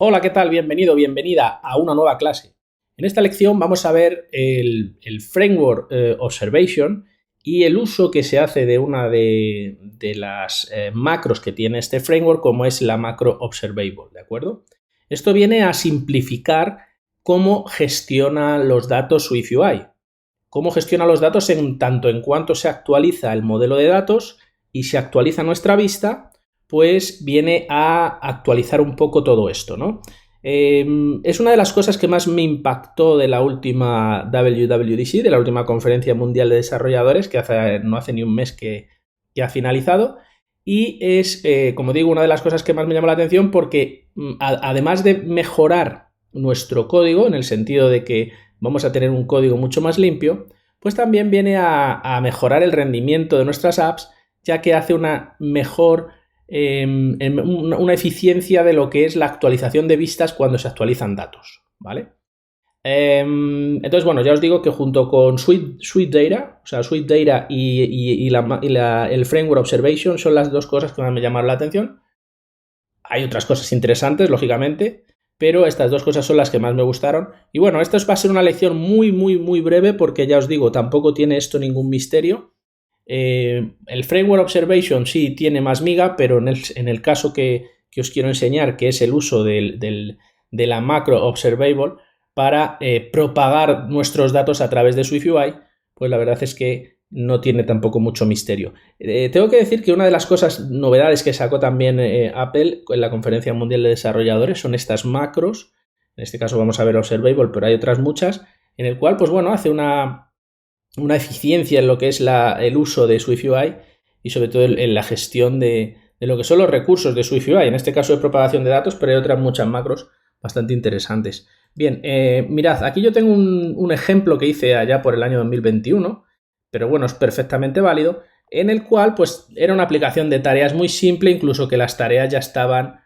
Hola, ¿qué tal? Bienvenido, bienvenida a una nueva clase. En esta lección vamos a ver el framework Observation y el uso que se hace de una de las macros que tiene este framework, como es la macro Observable, ¿de acuerdo? Esto viene a simplificar cómo gestiona los datos SwiftUI. Cómo gestiona los datos en tanto en cuanto se actualiza el modelo de datos y se actualiza nuestra vista, pues viene a actualizar un poco todo esto, ¿no? Es una de las cosas que más me impactó de la última WWDC, de la última Conferencia Mundial de Desarrolladores, que no hace ni un mes que ha finalizado, y es, como digo, una de las cosas que más me llamó la atención porque además de mejorar nuestro código, en el sentido de que vamos a tener un código mucho más limpio, pues también viene a mejorar el rendimiento de nuestras apps, ya que hace una mejor una eficiencia de lo que es la actualización de vistas cuando se actualizan datos, ¿vale? Entonces, bueno, ya os digo que junto con SwiftData, o sea, SwiftData y el Framework Observation son las dos cosas que más me llamaron la atención. Hay otras cosas interesantes, lógicamente, pero estas dos cosas son las que más me gustaron. Y bueno, esto va a ser una lección muy breve porque ya os digo, tampoco tiene esto ningún misterio. El Framework Observation sí tiene más miga, pero en el caso que os quiero enseñar, que es el uso de la macro Observable para propagar nuestros datos a través de SwiftUI, pues la verdad es que no tiene tampoco mucho misterio. Tengo que decir que una de las novedades que sacó también Apple en la Conferencia Mundial de Desarrolladores son estas macros. En este caso vamos a ver Observable, pero hay otras muchas, en el cual, pues bueno, hace una eficiencia en lo que es el uso de SwiftUI y sobre todo en la gestión de lo que son los recursos de SwiftUI, en este caso de propagación de datos, pero hay otras muchas macros bastante interesantes. Bien, mirad, aquí yo tengo un ejemplo que hice allá por el año 2021, pero bueno, es perfectamente válido, en el cual pues era una aplicación de tareas muy simple, incluso que las tareas ya estaban,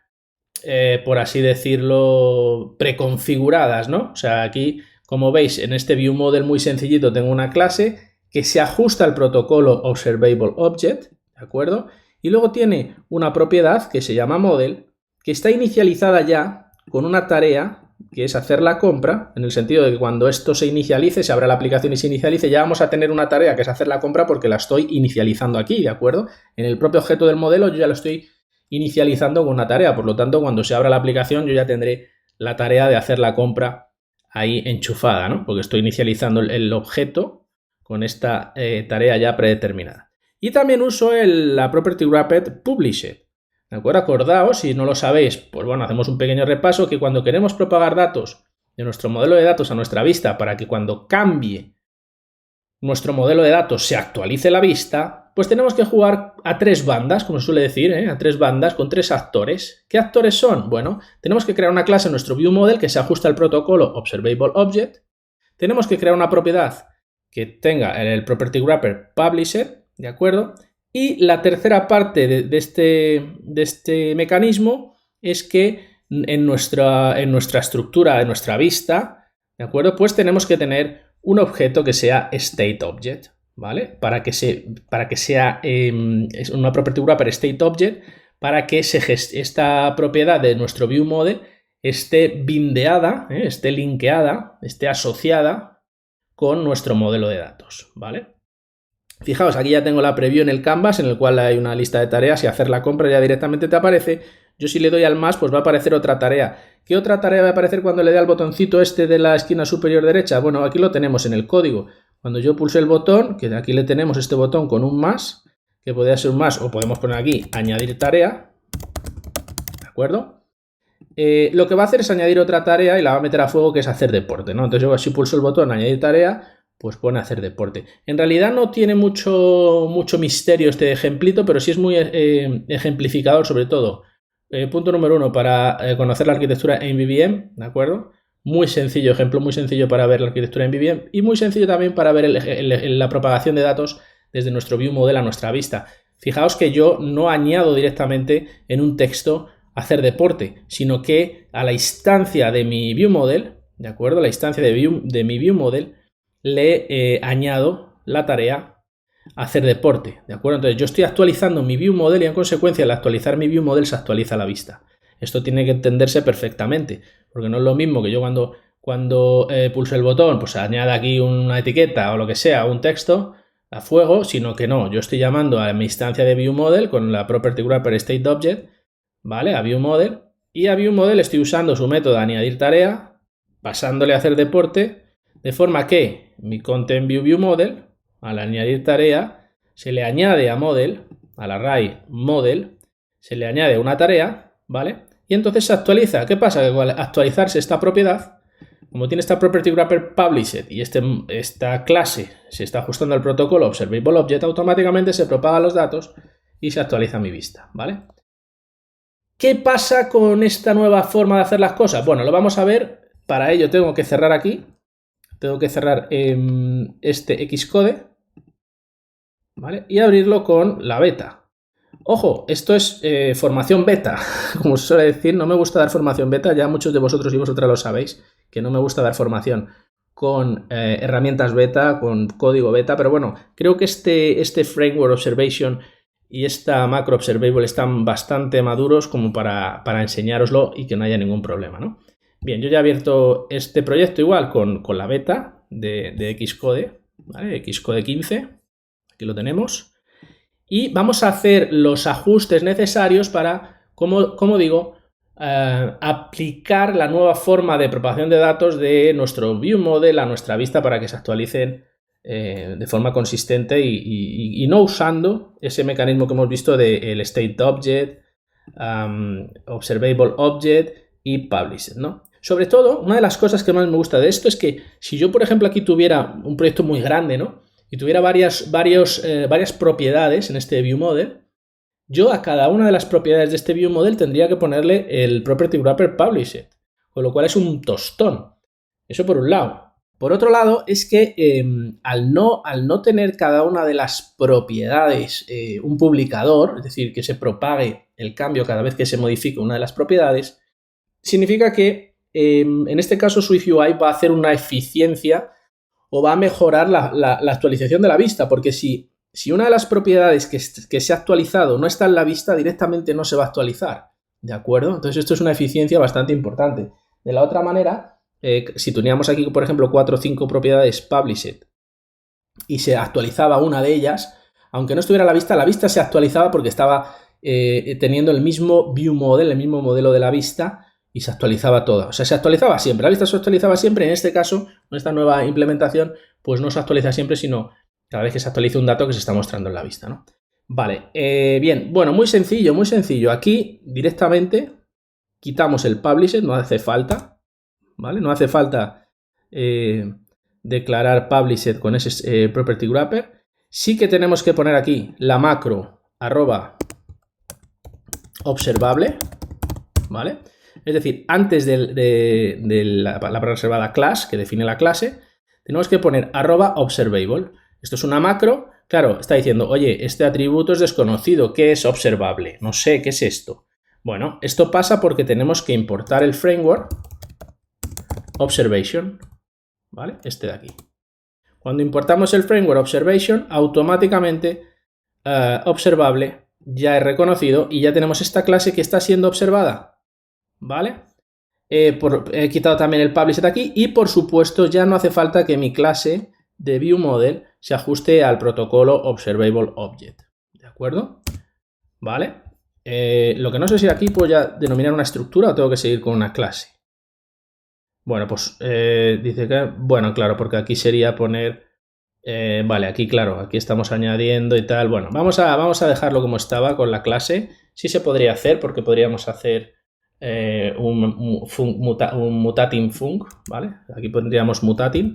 por así decirlo, preconfiguradas, ¿no? O sea, aquí, como veis, en este ViewModel muy sencillito tengo una clase que se ajusta al protocolo Observable Object, ¿de acuerdo? Y luego tiene una propiedad que se llama Model, que está inicializada ya con una tarea que es hacer la compra, en el sentido de que cuando esto se inicialice, se abra la aplicación y se inicialice, ya vamos a tener una tarea que es hacer la compra porque la estoy inicializando aquí, ¿de acuerdo? En el propio objeto del modelo yo ya lo estoy inicializando con una tarea, por lo tanto, cuando se abra la aplicación yo ya tendré la tarea de hacer la compra ahí enchufada, ¿no? Porque estoy inicializando el objeto con esta tarea ya predeterminada. Y también uso la Property Wrapped Published. ¿De acuerdo? Acordaos, si no lo sabéis, pues bueno, hacemos un pequeño repaso, que cuando queremos propagar datos de nuestro modelo de datos a nuestra vista para que cuando cambie nuestro modelo de datos se actualice la vista, pues tenemos que jugar a tres bandas, como se suele decir, a tres bandas con tres actores. ¿Qué actores son? Bueno, tenemos que crear una clase en nuestro ViewModel que se ajusta al protocolo Observable Object. Tenemos que crear una propiedad que tenga el Property Wrapper Publisher, ¿de acuerdo? Y la tercera parte de este mecanismo es que en nuestra estructura, en nuestra vista, ¿de acuerdo? Pues tenemos que tener un objeto que sea StateObject, ¿vale? Para que sea una Property Wrapper StateObject, para que esta propiedad de nuestro ViewModel esté bindeada, esté linkeada, esté asociada con nuestro modelo de datos, ¿vale? Fijaos, aquí ya tengo la preview en el Canvas, en el cual hay una lista de tareas y hacer la compra ya directamente te aparece. Yo si le doy al más, pues va a aparecer otra tarea. ¿Qué otra tarea va a aparecer cuando le dé al botoncito este de la esquina superior derecha? Bueno, aquí lo tenemos en el código. Cuando yo pulse el botón, que aquí le tenemos este botón con un más, que podría ser un más, o podemos poner aquí añadir tarea, ¿de acuerdo? Lo que va a hacer es añadir otra tarea y la va a meter a fuego, que es hacer deporte, ¿no? Entonces yo si pulso el botón añadir tarea, pues pone hacer deporte. En realidad no tiene mucho misterio este ejemplito, pero sí es muy ejemplificador, sobre todo. Punto número 1, para conocer la arquitectura en MVVM, ¿de acuerdo? Muy sencillo, ejemplo muy sencillo para ver la arquitectura en MVVM y muy sencillo también para ver la propagación de datos desde nuestro ViewModel a nuestra vista. Fijaos que yo no añado directamente en un texto hacer deporte, sino que a la instancia de mi ViewModel, ¿de acuerdo? La instancia de mi ViewModel le añado la tarea hacer deporte, ¿de acuerdo? Entonces yo estoy actualizando mi ViewModel y en consecuencia al actualizar mi ViewModel se actualiza la vista. Esto tiene que entenderse perfectamente, porque no es lo mismo que yo cuando pulso el botón, pues añada aquí una etiqueta o lo que sea, un texto a fuego, sino que no, yo estoy llamando a mi instancia de ViewModel con la property wrapper state.object, ¿vale? A ViewModel, y a ViewModel estoy usando su método añadir tarea, pasándole a hacer deporte, de forma que mi content view ViewModel, al añadir tarea, se le añade a model, al array model, se le añade una tarea, ¿vale? Y entonces se actualiza. ¿Qué pasa? Que al actualizarse esta propiedad, como tiene esta property wrapper published y esta clase se está ajustando al protocolo observable object, automáticamente se propagan los datos y se actualiza mi vista, ¿vale? ¿Qué pasa con esta nueva forma de hacer las cosas? Bueno, lo vamos a ver. Para ello tengo que cerrar aquí. Tengo que cerrar este Xcode, ¿vale? Y abrirlo con la beta. Ojo, esto es formación beta. Como se suele decir, no me gusta dar formación beta. Ya muchos de vosotros y vosotras lo sabéis, que no me gusta dar formación con herramientas beta, con código beta. Pero bueno, creo que este framework observation y esta macro observable están bastante maduros como para enseñároslo y que no haya ningún problema, ¿no? Bien, yo ya he abierto este proyecto igual con la beta de Xcode, ¿vale? Xcode 15, aquí lo tenemos. Y vamos a hacer los ajustes necesarios para, como digo, aplicar la nueva forma de propagación de datos de nuestro ViewModel a nuestra vista para que se actualicen de forma consistente y no usando ese mecanismo que hemos visto del state.object, observable object y published, ¿no? Sobre todo, una de las cosas que más me gusta de esto es que si yo, por ejemplo, aquí tuviera un proyecto muy grande, ¿no? Y tuviera varias propiedades en este ViewModel, yo a cada una de las propiedades de este ViewModel tendría que ponerle el property wrapper published, con lo cual es un tostón. Eso por un lado. Por otro lado, es que al no tener cada una de las propiedades un publicador, es decir, que se propague el cambio cada vez que se modifique una de las propiedades, significa que en este caso SwiftUI va a hacer una eficiencia o va a mejorar la actualización de la vista, porque si una de las propiedades que se ha actualizado no está en la vista, directamente no se va a actualizar, ¿de acuerdo? Entonces esto es una eficiencia bastante importante. De la otra manera, si teníamos aquí, por ejemplo, 4 o 5 propiedades published y se actualizaba una de ellas, aunque no estuviera a la vista se actualizaba porque estaba teniendo el mismo ViewModel, el mismo modelo de la vista, y se actualizaba toda. O sea, se actualizaba siempre. La vista se actualizaba siempre. En este caso, con esta nueva implementación, pues no se actualiza siempre, sino cada vez que se actualiza un dato que se está mostrando en la vista, ¿no? Vale, bien. Bueno, muy sencillo, muy sencillo. Aquí directamente quitamos el publisher, no hace falta, ¿vale? No hace falta declarar publisher con ese property wrapper. Sí que tenemos que poner aquí la macro @observable, ¿vale? Es decir, antes de la palabra reservada class, que define la clase, tenemos que poner @observable. Esto es una macro, claro, está diciendo, oye, este atributo es desconocido, ¿qué es observable? No sé, ¿qué es esto? Bueno, esto pasa porque tenemos que importar el framework observation, ¿vale? Este de aquí. Cuando importamos el framework observation, automáticamente observable ya es reconocido y ya tenemos esta clase que está siendo observada. ¿Vale? He quitado también el published aquí y por supuesto ya no hace falta que mi clase de ViewModel se ajuste al protocolo observable object, ¿de acuerdo? ¿Vale? Lo que no sé si aquí puedo ya denominar una estructura o tengo que seguir con una clase. Bueno, pues dice que, bueno, claro, porque aquí sería poner, vale, aquí claro, aquí estamos añadiendo y tal. Bueno, vamos a dejarlo como estaba con la clase. Sí se podría hacer porque podríamos hacer un mutatin func, ¿vale? Aquí pondríamos mutatin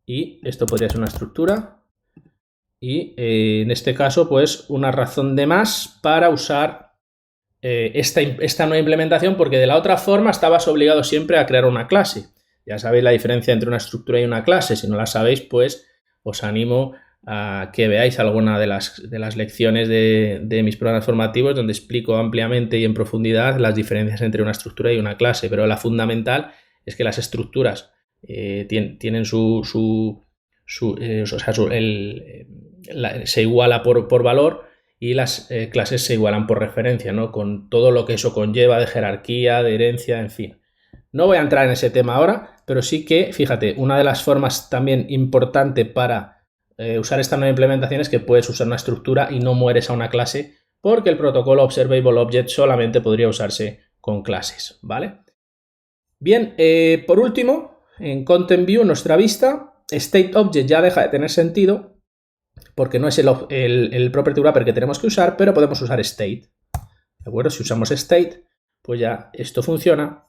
y esto podría ser una estructura y en este caso pues una razón de más para usar esta nueva implementación, porque de la otra forma estabas obligado siempre a crear una clase. Ya sabéis la diferencia entre una estructura y una clase. Si no la sabéis, pues os animo a que veáis alguna de las lecciones de mis programas formativos donde explico ampliamente y en profundidad las diferencias entre una estructura y una clase, pero la fundamental es que las estructuras tienen se iguala por valor y las clases se igualan por referencia, ¿no? Con todo lo que eso conlleva de jerarquía, de herencia, en fin. No voy a entrar en ese tema ahora, pero sí que, fíjate, una de las formas también importante para usar esta nueva implementación es que puedes usar una estructura y no mueres a una clase, porque el protocolo Observable Object solamente podría usarse con clases, ¿vale? Bien, por último, en Content View, nuestra vista, State Object ya deja de tener sentido, porque no es el property wrapper que tenemos que usar, pero podemos usar state. ¿De acuerdo? Si usamos state, pues ya esto funciona.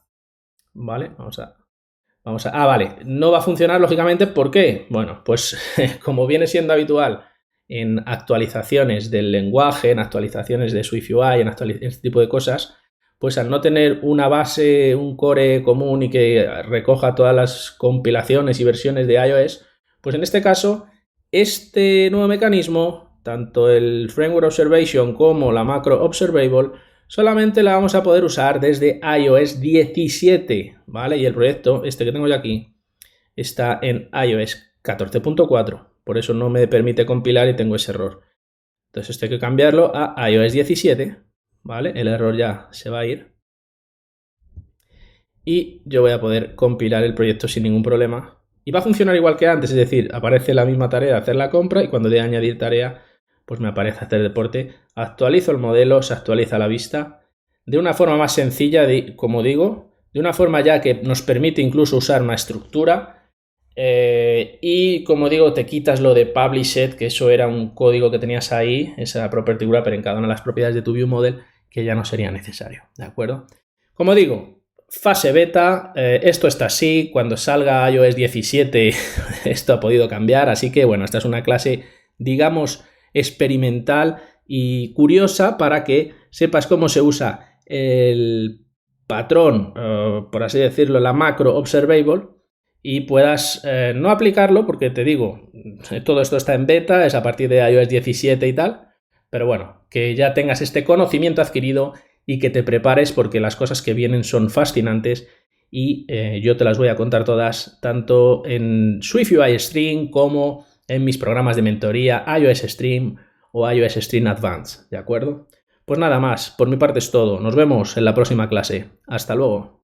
¿Vale? Vamos a... vale. No va a funcionar, lógicamente, ¿por qué? Bueno, pues como viene siendo habitual en actualizaciones del lenguaje, en actualizaciones de SwiftUI, en este tipo de cosas, pues al no tener una base, un core común y que recoja todas las compilaciones y versiones de iOS, pues en este caso, este nuevo mecanismo, tanto el Framework Observation como la macro Observable, solamente la vamos a poder usar desde iOS 17, ¿vale? Y el proyecto, este que tengo yo aquí, está en iOS 14.4, por eso no me permite compilar y tengo ese error. Entonces esto hay que cambiarlo a iOS 17, ¿vale? El error ya se va a ir. Y yo voy a poder compilar el proyecto sin ningún problema. Y va a funcionar igual que antes, es decir, aparece la misma tarea de hacer la compra y cuando dé a añadir tarea, pues me aparece hacer deporte. Actualizo el modelo, se actualiza la vista de una forma más sencilla, como digo, de una forma ya que nos permite incluso usar una estructura. Y como digo, te quitas lo de published, que eso era un código que tenías ahí, esa property wrapper en cada una de las propiedades de tu view model, que ya no sería necesario, ¿de acuerdo? Como digo, fase beta, esto está así, cuando salga iOS 17 esto ha podido cambiar, así que bueno, esta es una clase, digamos, experimental y curiosa para que sepas cómo se usa el patrón, por así decirlo, la macro observable y puedas no aplicarlo porque te digo, todo esto está en beta, es a partir de iOS 17 y tal, pero bueno, que ya tengas este conocimiento adquirido y que te prepares porque las cosas que vienen son fascinantes y yo te las voy a contar todas tanto en SwiftUI Stream como en mis programas de mentoría iOS Stream o iOS Stream Advanced, ¿de acuerdo? Pues nada más, por mi parte es todo. Nos vemos en la próxima clase. Hasta luego.